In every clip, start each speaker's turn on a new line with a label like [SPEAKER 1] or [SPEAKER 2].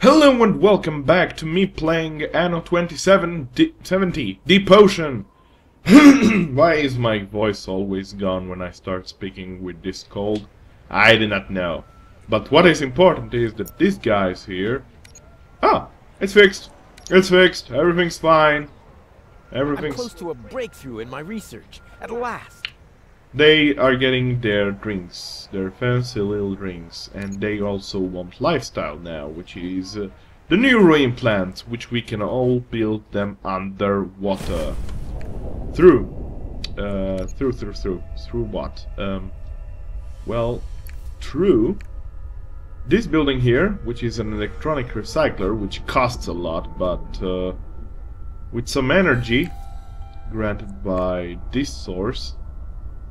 [SPEAKER 1] Hello and welcome back to me playing Anno 2770 Deep Ocean. Why is my voice always gone when I start speaking with this cold? I do not know. But what is important is that this guy is here. Ah, it's fixed. It's fixed. Everything's fine. Everything's...
[SPEAKER 2] I'm close to a breakthrough in my research, at last.
[SPEAKER 1] They are getting their drinks, their fancy little drinks, and they also want lifestyle now, which is the Neuroimplants, which we can all build them underwater. Through what? Well, through this building here, which is an electronic recycler, which costs a lot, but with some energy granted by this source,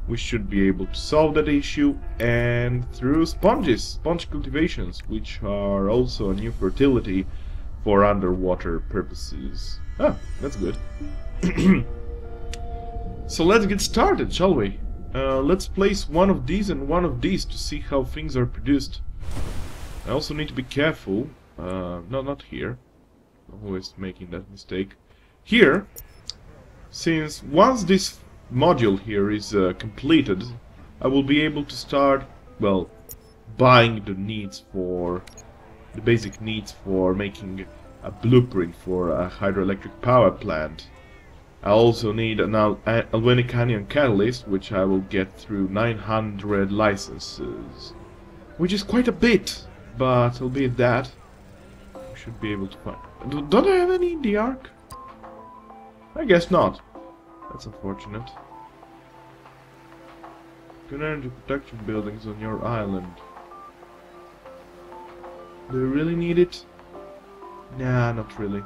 [SPEAKER 1] we should be able to solve that issue, and through sponge cultivations, which are also a new fertility for underwater purposes. Ah, that's good. So let's get started, shall we? Let's place one of these and one of these to see how things are produced. I also need to be careful. No, not here. Always making that mistake. Here, since once this module here is completed, I will be able to start, well, buying the basic needs for making a blueprint for a hydroelectric power plant. I also need an Alvenic anion catalyst, which I will get through 900 licenses, which is quite a bit, but albeit that, we should be able to find. Don't I have any in the Ark? I guess not. That's unfortunate. Good energy protection buildings on your island. Do you really need it? Nah, not really.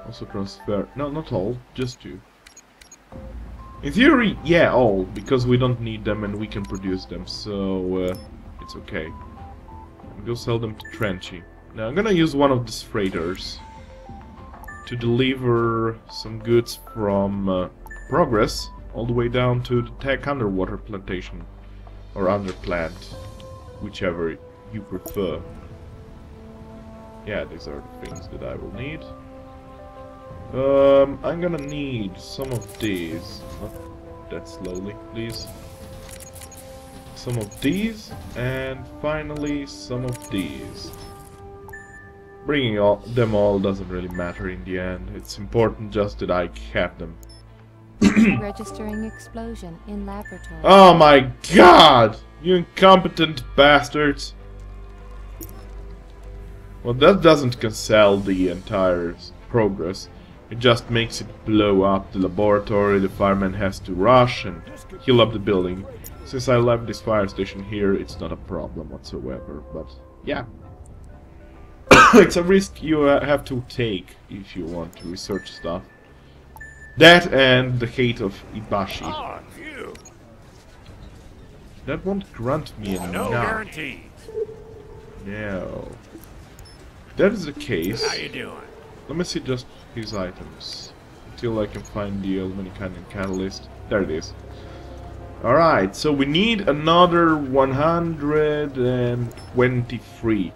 [SPEAKER 1] Also transfer. No, not all. Just two. In theory, yeah, all. Because we don't need them and we can produce them. So, it's okay. I'll go sell them to Trenchy. Now, I'm gonna use one of these freighters to deliver some goods from Progress all the way down to the Tech Underwater Plantation, or Underplant, whichever you prefer. Yeah, these are the things that I will need. I'm gonna need some of these, not that slowly, please. Some of these, and finally some of these. Bringing them all doesn't really matter in the end. It's important just that I have them.
[SPEAKER 3] Registering explosion in laboratory.
[SPEAKER 1] Oh my god! You incompetent bastards! Well, that doesn't cancel the entire progress. It just makes it blow up the laboratory. The fireman has to rush and heal up the building. Since I left this fire station here, it's not a problem whatsoever. But yeah. It's a risk you have to take if you want to research stuff. That and the hate of Ibashi.
[SPEAKER 2] Oh, phew.
[SPEAKER 1] That won't grant me a
[SPEAKER 2] No guarantees.
[SPEAKER 1] No. If that is the case,
[SPEAKER 2] How you doing?
[SPEAKER 1] let me see just his items until I can find the Alvenic anion catalyst. There it is. Alright, so we need another 123.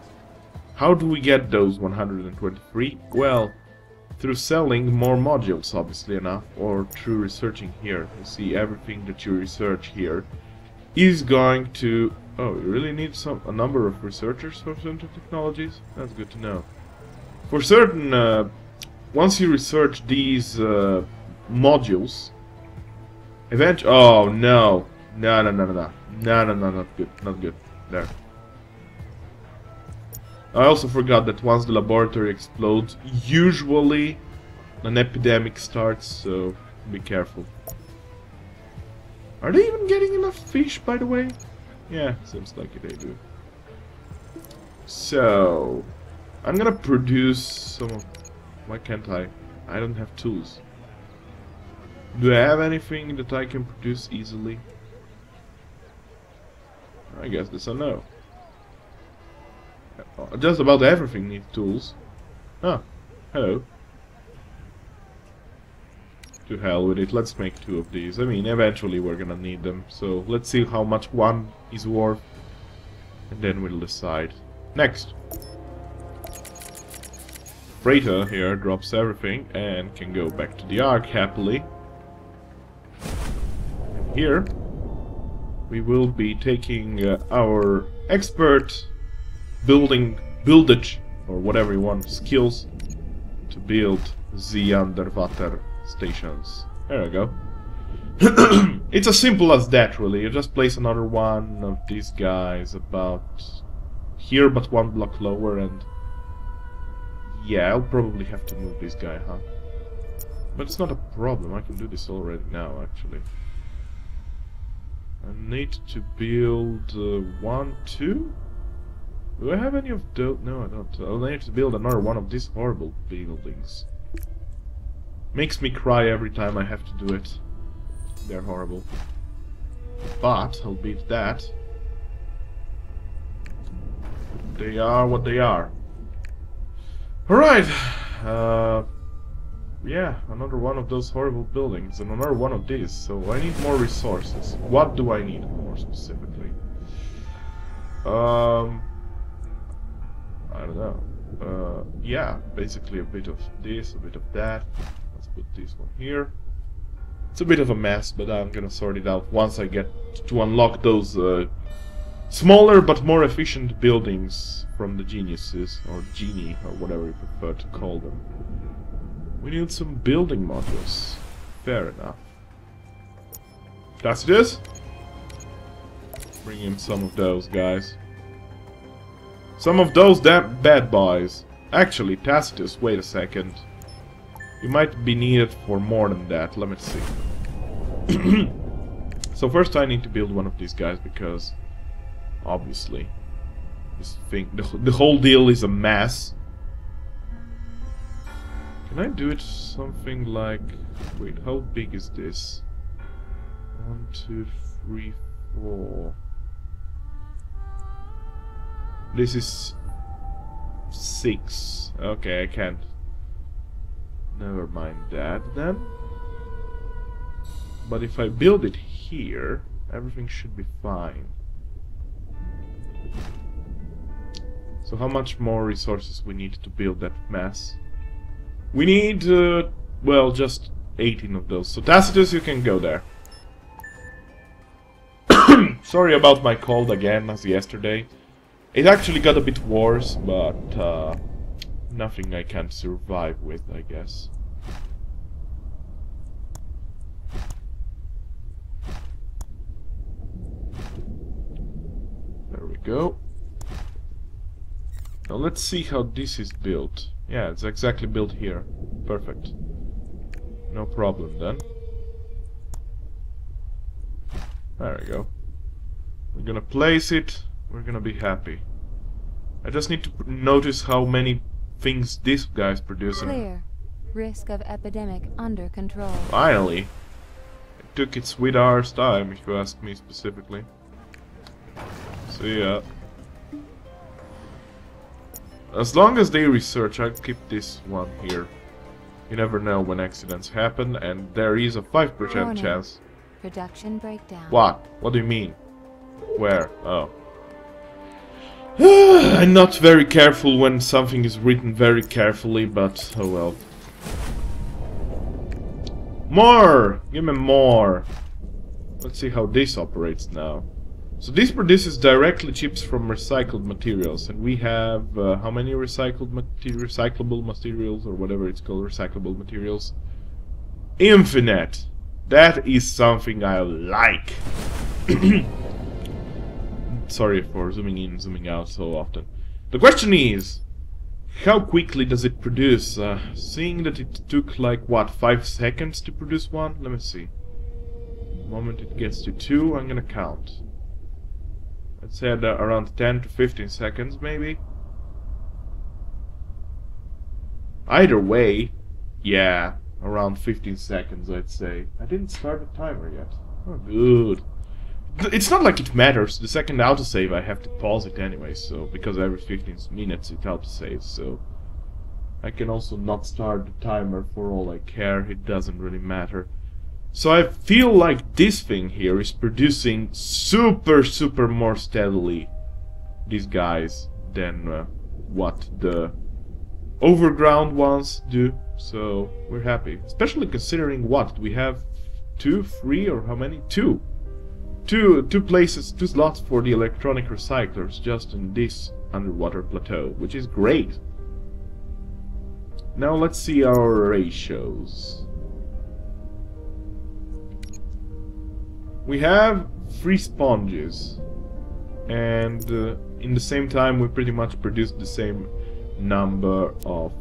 [SPEAKER 1] How do we get those 123? Well, through selling more modules, obviously enough, or through researching here. You see, everything that you research here is going to... Oh, you really need a number of researchers for certain technologies? That's good to know. For certain, once you research these modules, eventually... Oh, no. No, not good, not good. There. I also forgot that once the laboratory explodes, usually an epidemic starts, so be careful. Are they even getting enough fish, by the way? Yeah, seems like they do. So, I'm gonna produce some of... Why can't I? I don't have tools. Do I have anything that I can produce easily? I guess that's a no. Just about everything needs tools. Ah, hello. To hell with it, let's make two of these. I mean, eventually we're gonna need them, so let's see how much one is worth, and then we'll decide. Next. Freighter here drops everything and can go back to the Ark happily. And here we will be taking our expert buildage, or whatever you want, skills to build the underwater stations. There we go. It's as simple as that, really. You just place another one of these guys about here, but one block lower, and yeah, I'll probably have to move this guy, huh? But it's not a problem. I can do this already now, actually. I need to build 1, 2. Do I have any of those? No, I don't. I'll need to build another one of these horrible buildings. Makes me cry every time I have to do it. They're horrible. But I'll beat that. They are what they are. Alright. Yeah, another one of those horrible buildings and another one of these. So I need more resources. What do I need more specifically? I don't know. Yeah, basically a bit of this, a bit of that. Let's put this one here. It's a bit of a mess, but I'm gonna sort it out once I get to unlock those smaller but more efficient buildings from the geniuses, or genie, or whatever you prefer to call them. We need some building modules. Fair enough. That's this. Bring in some of those guys. Some of those damn bad boys. Actually, Tacitus, wait a second. You might be needed for more than that. Let me see. So first I need to build one of these guys because obviously this thing, the whole deal is a mess. Can I do it something like... Wait, how big is this? 1, 2, 3, 4... This is 6. Okay, I can't. Never mind that then. But if I build it here, everything should be fine. So how much more resources we need to build that mess? We need, well, just 18 of those. So Tacitus, you can go there. Sorry about my cold again, as yesterday. It actually got a bit worse, but nothing I can't survive with, I guess. There we go. Now let's see how this is built. Yeah, it's exactly built here. Perfect. No problem then. There we go. We're gonna place it. We're gonna be happy. I just need to notice how many things this guy's producing.
[SPEAKER 3] Clear. Risk of epidemic under control.
[SPEAKER 1] Finally! It took its sweet hour's time, if you ask me specifically. See ya. As long as they research, I'll keep this one here. You never know when accidents happen, and there is a 5% chance.
[SPEAKER 3] Production breakdown.
[SPEAKER 1] What? What do you mean? Where? Oh. I'm not very careful when something is written very carefully, but oh well. More! Give me more! Let's see how this operates now. So this produces directly chips from recycled materials, and we have how many recyclable materials, or whatever it's called, recyclable materials? Infinite! That is something I like! Sorry for zooming in, zooming out so often. The question is, how quickly does it produce? Seeing that it took like, what, 5 seconds to produce one? Let me see. The moment it gets to 2, I'm gonna count. Let's say around 10 to 15 seconds, maybe. Either way, yeah, around 15 seconds, I'd say. I didn't start the timer yet. Oh, good. It's not like it matters. The second autosave I have to pause it anyway, so because every 15 minutes it autosaves, so I can also not start the timer for all I care. It doesn't really matter. So I feel like this thing here is producing super more steadily, these guys, than what the overground ones do. So we're happy, especially considering what we have 2, 3, or how many? Two places, 2 slots for the electronic recyclers just in this underwater plateau, which is great. Now let's see our ratios. We have 3 sponges, and in the same time we pretty much produced the same number of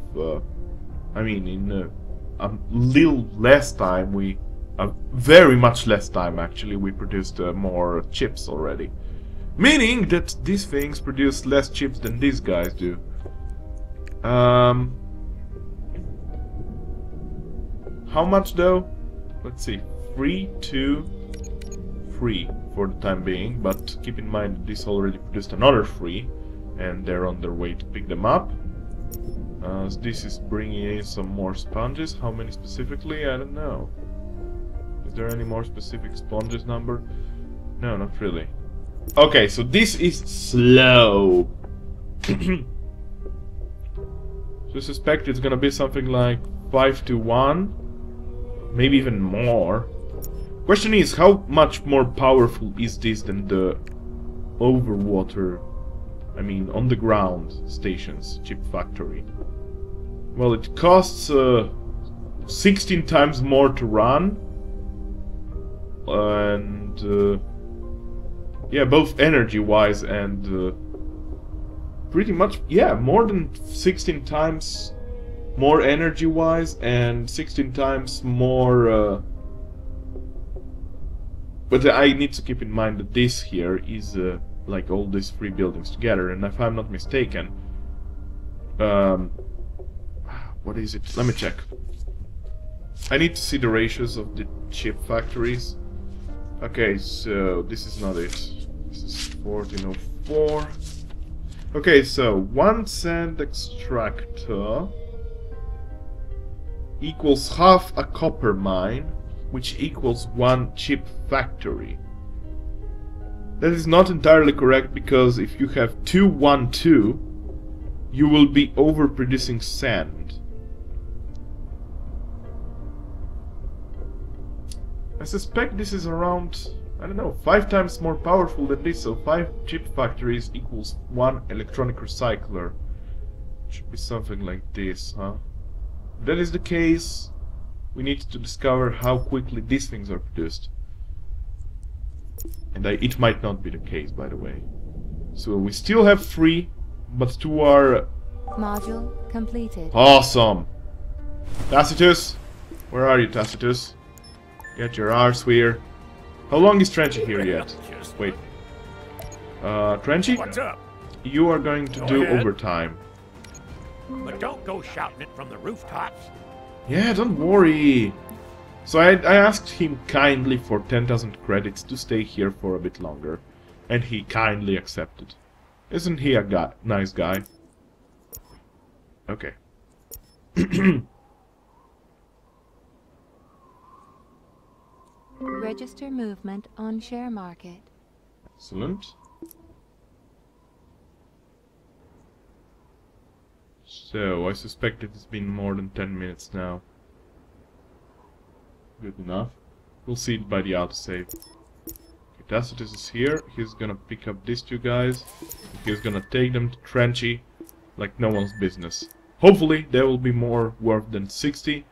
[SPEAKER 1] in a little less time, very much less time actually, we produced more chips already. Meaning that these things produce less chips than these guys do. How much though? Let's see. 3, 2, 3 for the time being, but keep in mind that this already produced another 3, and they're on their way to pick them up. So this is bringing in some more sponges. How many specifically? I don't know. Is there any more specific sponges number? No, not really. Okay, so this is slow. So I suspect it's gonna be something like 5 to 1, maybe even more. Question is, how much more powerful is this than the overwater, on the ground stations, chip factory? Well, it costs 16 times more to run, and yeah, both energy-wise and pretty much, yeah, more than 16 times more energy-wise and 16 times more. But I need to keep in mind that this here is like all these 3 buildings together, and if I'm not mistaken, what is it? Let me check. I need to see the ratios of the chip factories. Okay, so this is not it. This is 1404. Okay, so 1 sand extractor equals half a copper mine, which equals 1 chip factory. That is not entirely correct, because if you have 2, 1, 2, you will be overproducing sand. I suspect this is around, I don't know, 5 times more powerful than this, so 5 chip factories equals 1 electronic recycler. Should be something like this, huh? If that is the case, we need to discover how quickly these things are produced. And it might not be the case, by the way. So we still have 3, but 2 are...
[SPEAKER 3] Module completed.
[SPEAKER 1] Awesome! Tacitus? Where are you, Tacitus? Get your arse here. How long is Trenchy here yet? Wait. Trenchy?
[SPEAKER 2] What's up?
[SPEAKER 1] You are going to do
[SPEAKER 2] ahead.
[SPEAKER 1] overtime.
[SPEAKER 2] But don't go shouting it from the rooftops.
[SPEAKER 1] Yeah, don't worry. So I asked him kindly for 10,000 credits to stay here for a bit longer, and he kindly accepted. Isn't he a nice guy? Okay.
[SPEAKER 3] Register movement on share market.
[SPEAKER 1] Excellent. So, I suspect it's been more than 10 minutes now. Good enough. We'll see it by the autosave. Okay, Tacitus is here. He's gonna pick up these 2 guys. He's gonna take them to Trenchy like no one's business. Hopefully, they will be more worth than 60.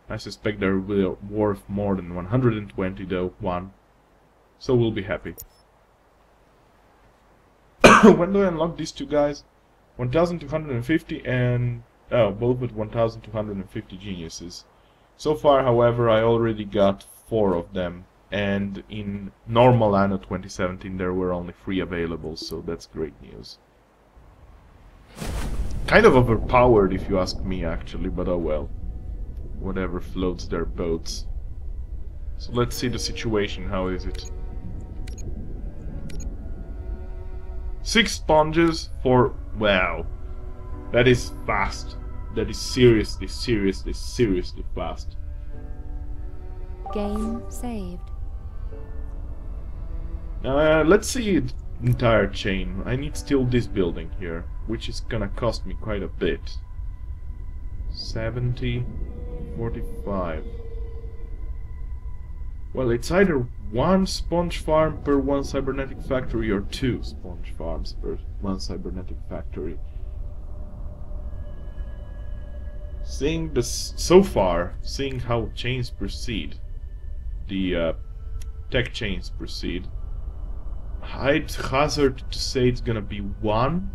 [SPEAKER 1] I suspect they're worth more than 120 though, 1. So we'll be happy. When do I unlock these 2 guys? 1250 and... oh, both with 1250 geniuses. So far, however, I already got 4 of them. And in normal Anno 2017 there were only 3 available, so that's great news. Kind of overpowered if you ask me actually, but oh well. Whatever floats their boats. So let's see the situation, how is it? 6 sponges for... wow. That is fast. That is seriously, seriously, seriously fast.
[SPEAKER 3] Game saved.
[SPEAKER 1] Let's see the entire chain. I need still this building here. which is gonna cost me quite a bit. 70, 45. Well, it's either one sponge farm per one cybernetic factory or two sponge farms per one cybernetic factory. Seeing this so far, seeing how chains proceed, the tech chains proceed, I'd hazard to say it's gonna be one,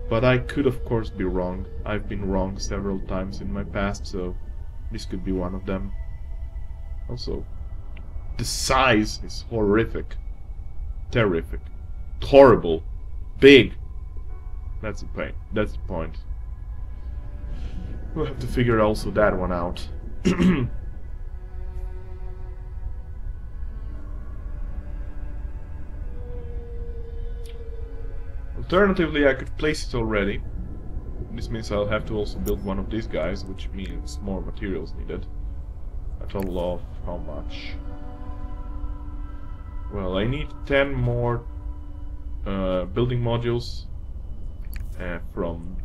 [SPEAKER 1] but I could of course be wrong. I've been wrong several times in my past, so this could be one of them. Also, the size is horrific, terrific, horrible, big. That's the point. That's the point. We'll have to figure also that one out. Alternatively, I could place it already. This means I'll have to also build one of these guys, which means more materials needed. A total of how much? Well, I need 10 more building modules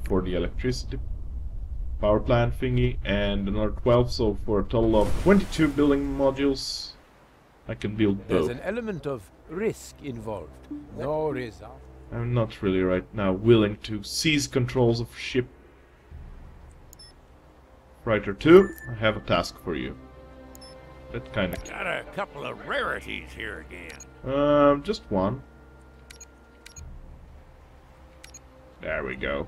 [SPEAKER 1] for the electricity power plant thingy, and another 12, so for a total of 22 building modules, I can build both.
[SPEAKER 4] There's an element of risk involved. No result.
[SPEAKER 1] I'm not really right now willing to seize controls of ship. Writer 2, I have a task for you. That kind of...
[SPEAKER 2] Got a couple of rarities here again.
[SPEAKER 1] Just one. There we go.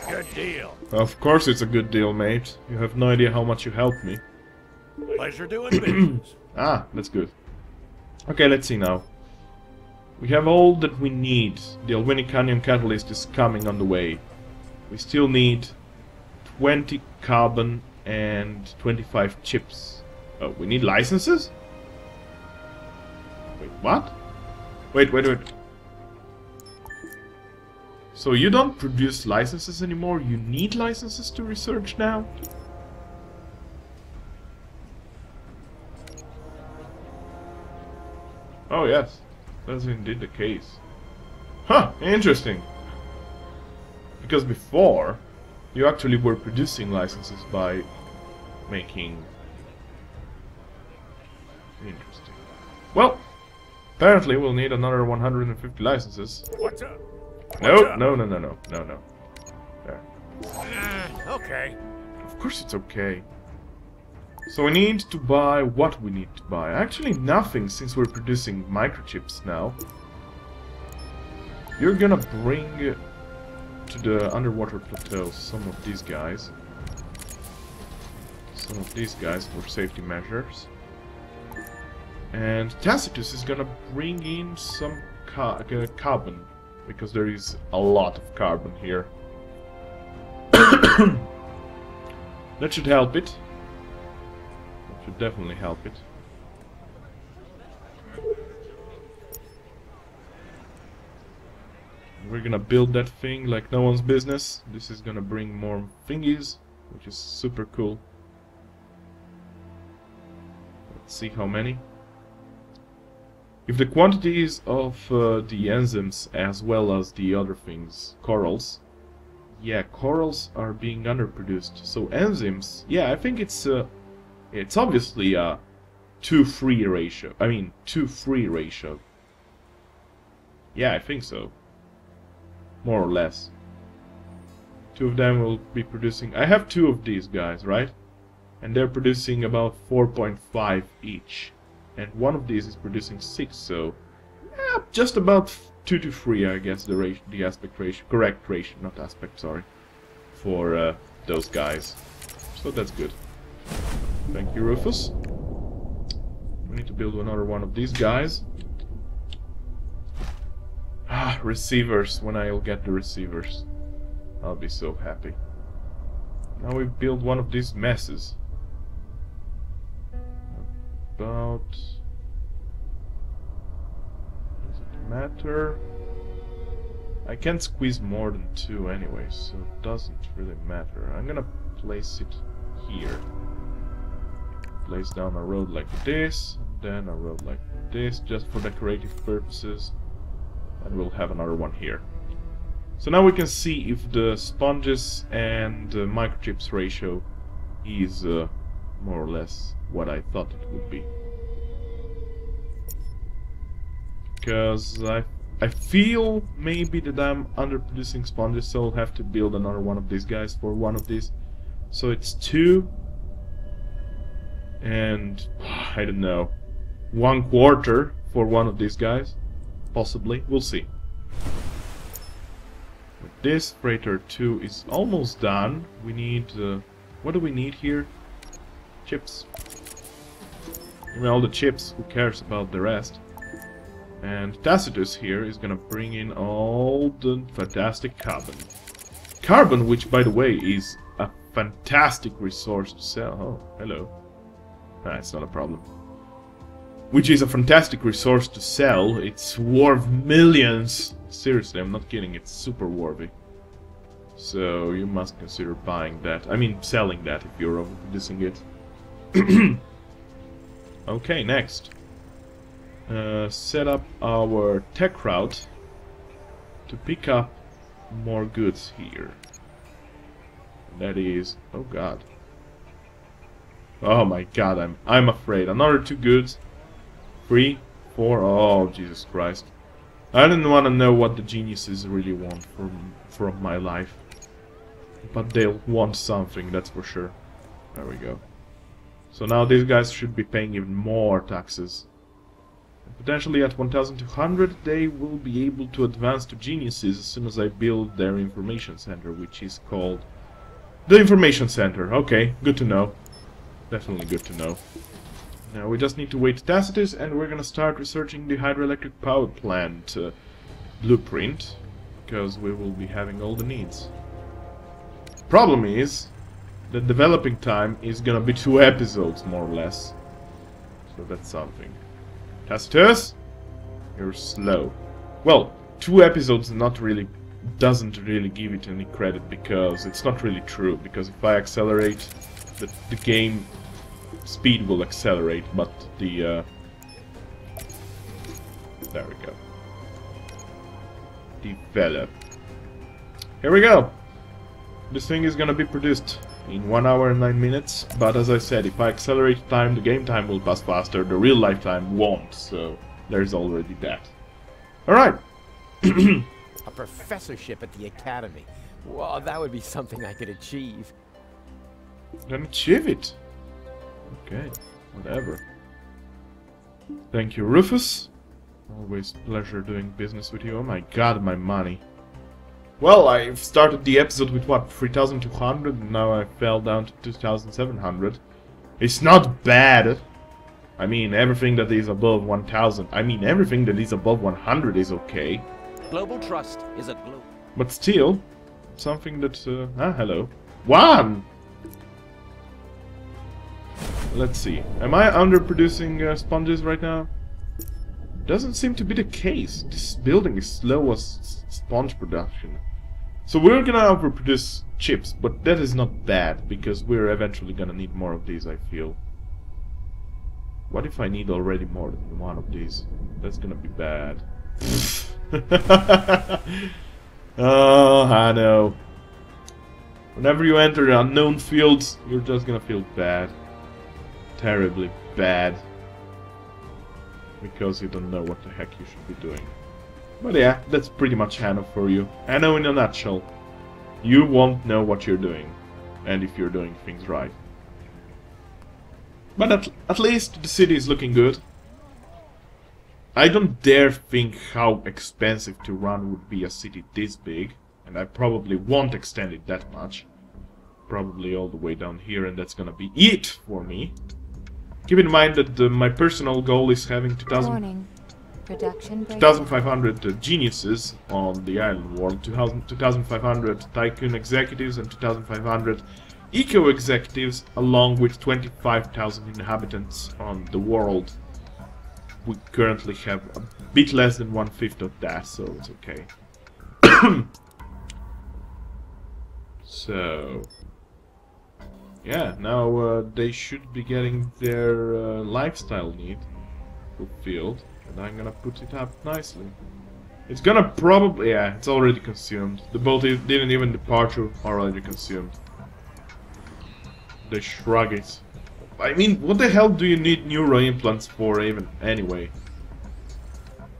[SPEAKER 2] Good deal.
[SPEAKER 1] Of course it's a good deal, mate. You have no idea how much you helped me.
[SPEAKER 2] Pleasure doing business.
[SPEAKER 1] Ah, that's good. Okay, let's see now. We have all that we need. The Alwini Canyon Catalyst is coming on the way. We still need 20 carbon and 25 chips. Oh, we need licenses? Wait, what? Wait. So you don't produce licenses anymore? You need licenses to research now? Oh yes, that's indeed the case. Huh, interesting. Because before, you actually were producing licenses by making... Interesting. Well, apparently we'll need another 150 licenses.
[SPEAKER 2] What's up?
[SPEAKER 1] No. There.
[SPEAKER 2] Okay.
[SPEAKER 1] Of course it's okay. So we need to buy what we need to buy. Actually nothing, since we're producing microchips now. You're gonna bring to the underwater plateau some of these guys. Some of these guys for safety measures. And Tacitus is gonna bring in some carbon, because there is a lot of carbon here. That should help it. That should definitely help it. We're gonna build that thing like no one's business. This is gonna bring more thingies, which is super cool. Let's see how many. If the quantities of the enzymes as well as the other things, corals, yeah, corals are being underproduced. So enzymes, yeah, I think it's obviously a 2-3 ratio. I mean, 2-3 ratio. Yeah, I think so. More or less. Two of them will be producing... I have two of these guys, right? And they're producing about 4.5 each. And one of these is producing 6, so... yeah, just about 2 to 3, I guess, the aspect ratio... correct ratio, not aspect, sorry. For those guys. So that's good. Thank you, Rufus. We need to build another one of these guys. Ah, receivers. When I'll get the receivers, I'll be so happy. Now we build one of these messes. About... does it matter? I can't squeeze more than 2 anyway, so it doesn't really matter. I'm gonna place it here. Place down a road like this, and then a road like this, just for decorative purposes. And we'll have another one here. So now we can see if the sponges and microchips ratio is more or less what I thought it would be. Because I feel maybe that I'm underproducing sponges, so I'll have to build another one of these guys for one of these. So it's 2 and I don't know, 1/4 for one of these guys, possibly. We'll see. But this freighter 2 is almost done. We need what do we need here? Chips. Give me all the chips. Who cares about the rest? And Tacitus here is gonna bring in all the fantastic carbon. Carbon, which by the way is a fantastic resource to sell. Oh, hello. It's not a problem. Which is a fantastic resource to sell. It's worth millions. Seriously, I'm not kidding. It's super worthy. So you must consider buying that. I mean, selling that if you're overproducing it. Okay, next. Set up our tech route to pick up more goods here. That is, oh god. Oh my god, I'm afraid. Another 2 goods. 3, 4, oh Jesus Christ. I don't want to know what the geniuses really want from my life. But they'll want something, that's for sure. There we go. So now these guys should be paying even more taxes. Potentially at 1200 they will be able to advance to geniuses as soon as I build their information center, which is called the information center. Okay, good to know. Definitely good to know. Now we just need to wait Tacitus and we're gonna start researching the hydroelectric power plant blueprint, because we will be having all the needs. Problem is, the developing time is gonna be 2 episodes more or less. So that's something. Tacitus, you're slow. Well, 2 episodes doesn't really give it any credit, because it's not really true. Because if I accelerate, the game speed will accelerate, but the there we go. Develop. Here we go. This thing is gonna be produced in 1 hour and 9 minutes, but as I said, if I accelerate time, the game time will pass faster, the real life time won't, so there's already that. Alright!
[SPEAKER 4] A professorship at the academy. Well, that would be something I could achieve.
[SPEAKER 1] Then achieve it! Okay, whatever. Thank you, Rufus. Always pleasure doing business with you. Oh my god, my money. Well, I've started the episode with what, 3,200, and now I fell down to 2,700. It's not bad. I mean, everything that is above 1,000, I mean, everything that is above 100 is okay.
[SPEAKER 2] Global trust is a global...
[SPEAKER 1] But still, something that, hello. 1! Let's see. Am I underproducing sponges right now? Doesn't seem to be the case. This building is slow as sponge production. So we're gonna overproduce chips, but that is not bad, because we're eventually gonna need more of these, I feel. What if I need already more than one of these? That's gonna be bad. Oh, I know. Whenever you enter unknown fields, you're just gonna feel bad. Terribly bad. Because you don't know what the heck you should be doing. But yeah, that's pretty much Anno for you. Anno in a nutshell. You won't know what you're doing, and if you're doing things right. But at least the city is looking good. I don't dare think how expensive to run would be a city this big, and I probably won't extend it that much. Probably all the way down here, and that's gonna be it for me. Keep in mind that my personal goal is having 2,500 geniuses on the island world, 2,500 tycoon executives, and 2,500 eco executives, along with 25,000 inhabitants on the world. We currently have a bit less than 1/5 of that, so it's okay. So... yeah, now they should be getting their lifestyle need fulfilled, and I'm gonna put it up nicely. It's gonna probably... yeah, it's already consumed. The boat didn't even depart, already consumed. They shrug it. I mean, what the hell do you need neuroimplants for even, anyway?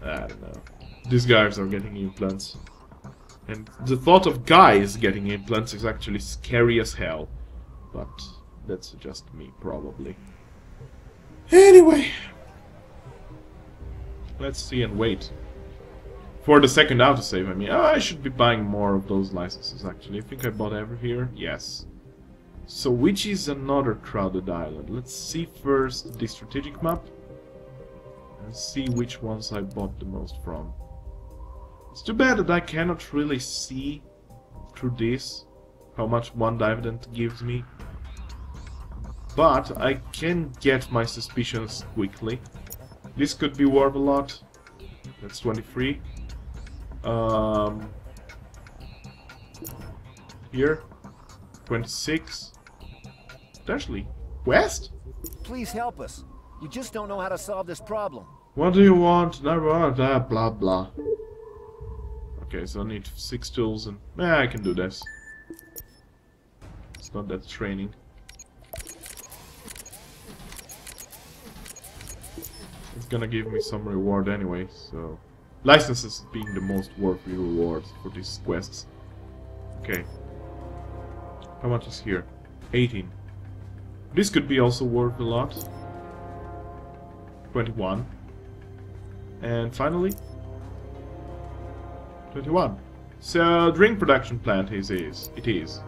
[SPEAKER 1] I don't know. These guys are getting implants. And the thought of guys getting implants is actually scary as hell. But that's just me, probably. Anyway. Let's see and wait. For the second autosave, I mean, I should be buying more of those licenses, actually. I think I bought every here. Yes. So, which is another crowded island? Let's see first the strategic map. And see which ones I bought the most from. It's too bad that I cannot really see through this how much one dividend gives me. But I can get my suspicions quickly. This could be worth a lot. That's 23. Here, 26. Potentially. West?
[SPEAKER 5] Please help us. You just don't know how to solve this problem.
[SPEAKER 1] What do you want? Blah blah. Okay, so I need 6 tools and... I can do this. It's not that training. It's gonna give me some reward anyway, so... licenses being the most worthy reward for these quests. Okay. How much is here? 18. This could be also worth a lot. 21. And finally... 21. So, drink production plant it is.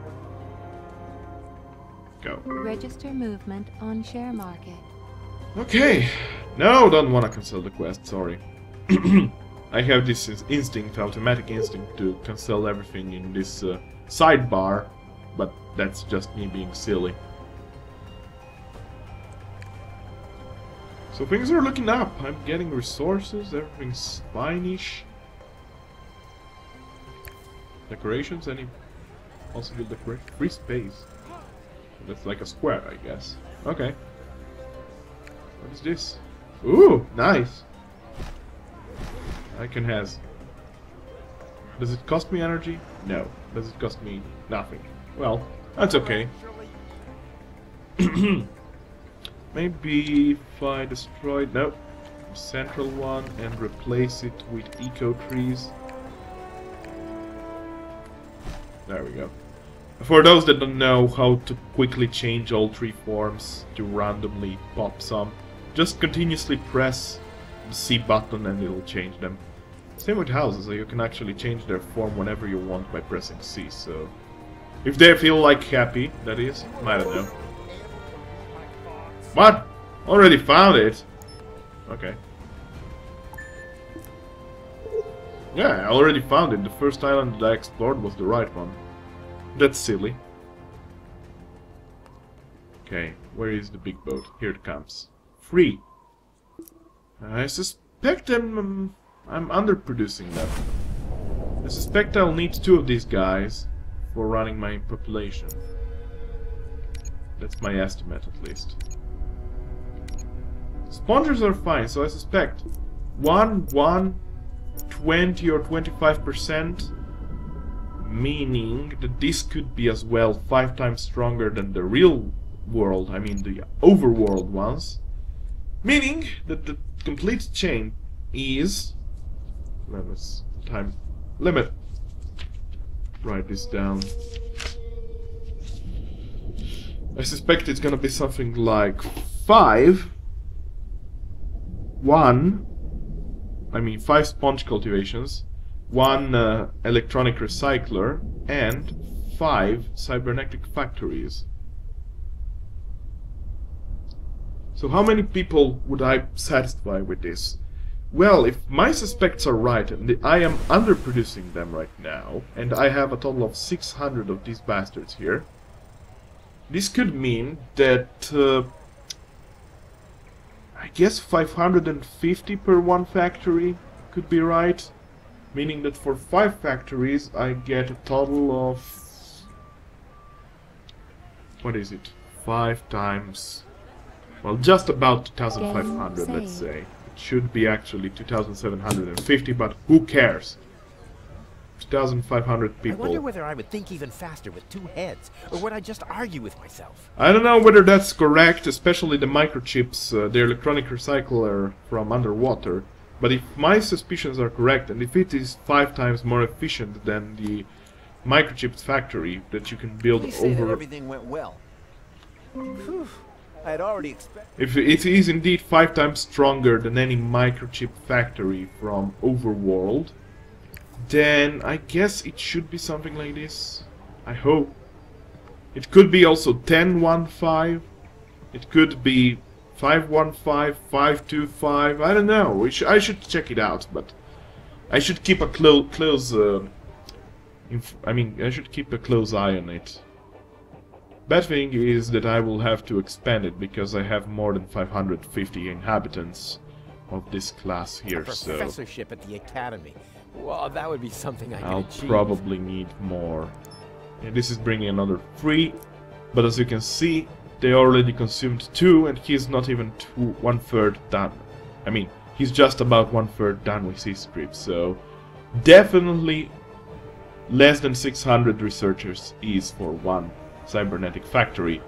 [SPEAKER 1] Go.
[SPEAKER 3] Register movement on share market.
[SPEAKER 1] Okay. No, don't wanna cancel the quest, sorry. I have this instinct, automatic instinct to cancel everything in this sidebar, but that's just me being silly. So things are looking up. I'm getting resources, everything's fine-ish. Decorations, any possible decoration? Free space. That's like a square, I guess. Okay. What is this? Ooh, nice. I can has. Does it cost me energy? No. Does it cost me nothing? Well, that's okay. Maybe if I destroy central one and replace it with eco trees. There we go. For those that don't know how to quickly change all tree forms to randomly pop some, just continuously press the C button and it'll change them. Same with houses, you can actually change their form whenever you want by pressing C, so... if they feel like happy, that is. I don't know. What? Already found it? Okay. Yeah, I already found it. The first island that I explored was the right one. That's silly. Okay, where is the big boat? Here it comes. 3. I suspect I'm underproducing them. I suspect I'll need 2 of these guys for running my population. That's my estimate, at least. Spongers are fine, so I suspect 1, 20 or 25%, meaning that this could be as well 5 times stronger than the real world, I mean the overworld ones. Meaning that the complete chain is... let's time limit. Write this down. I suspect it's gonna be something like 5 sponge cultivations, 1 electronic recycler, and 5 cybernetic factories. So how many people would I satisfy with this? Well, if my suspects are right, and I am underproducing them right now, and I have a total of 600 of these bastards here, this could mean that, I guess 550 per 1 factory could be right, meaning that for 5 factories I get a total of... what is it? 5 times... well, just about 2,500, let's say. should be actually 2,750, but who cares? 2,500
[SPEAKER 4] I
[SPEAKER 1] people.
[SPEAKER 4] wonder whether I would think even faster with two heads, or would I just argue with myself?
[SPEAKER 1] I don't know whether that's correct, especially the microchips, the electronic recycler from underwater. But if my suspicions are correct, and if it is 5 times more efficient than the microchips factory that you can build
[SPEAKER 5] Please say that
[SPEAKER 1] over...
[SPEAKER 5] everything went well. Whew. I had already expected...
[SPEAKER 1] If it is indeed 5 times stronger than any microchip factory from Overworld, then I guess it should be something like this. I hope. It could be also 1015. It could be 515, 525. I don't know. I should check it out, but I should keep a close. I should keep a close eye on it. Bad thing is that I will have to expand it because I have more than 550 inhabitants of this class here.
[SPEAKER 4] A
[SPEAKER 1] So
[SPEAKER 4] professorship at the academy. Well, that would be something I
[SPEAKER 1] I'll
[SPEAKER 4] could achieve.
[SPEAKER 1] probably need more. And this is bringing another 3, but as you can see, they already consumed 2, and he's not even 1/3 done. I mean, he's just about 1/3 done with his trip, so definitely less than 600 researchers is for one cybernetic factory.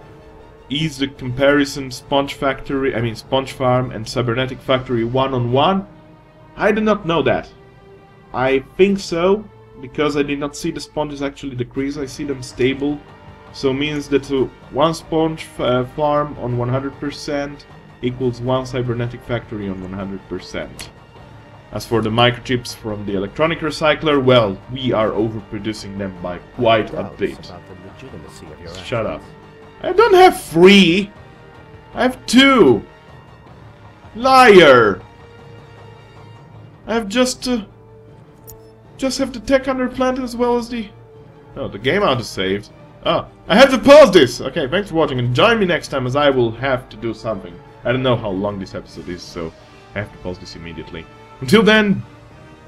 [SPEAKER 1] Is the comparison Sponge Farm and cybernetic factory one-on-one? I do not know that. I think so, because I did not see the sponges actually decrease, I see them stable. So means that one sponge farm on 100% equals one cybernetic factory on 100%. As for the microchips from the electronic recycler, well, we are overproducing them by quite a bit.
[SPEAKER 4] About the legitimacy of your
[SPEAKER 1] Shut up. I don't have 3! I have 2! Liar! I have just have the tech under plant as well as the... Oh, the game auto saved. Oh, I have to pause this! Okay, thanks for watching and join me next time as I will have to do something. I don't know how long this episode is, so I have to pause this immediately. Until then,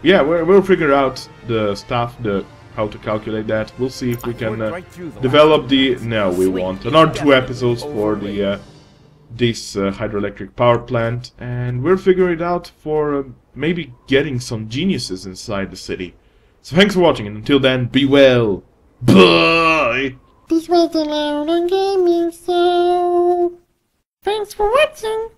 [SPEAKER 1] yeah, we'll figure out the stuff, how to calculate that. We'll see if we can develop the... No, we won't. Another 2 episodes for the this hydroelectric power plant, and we'll figure it out for maybe getting some geniuses inside the city. So thanks for watching, and until then, be well. Bye!
[SPEAKER 6] This was the Loud on Gaming, so... Thanks for watching!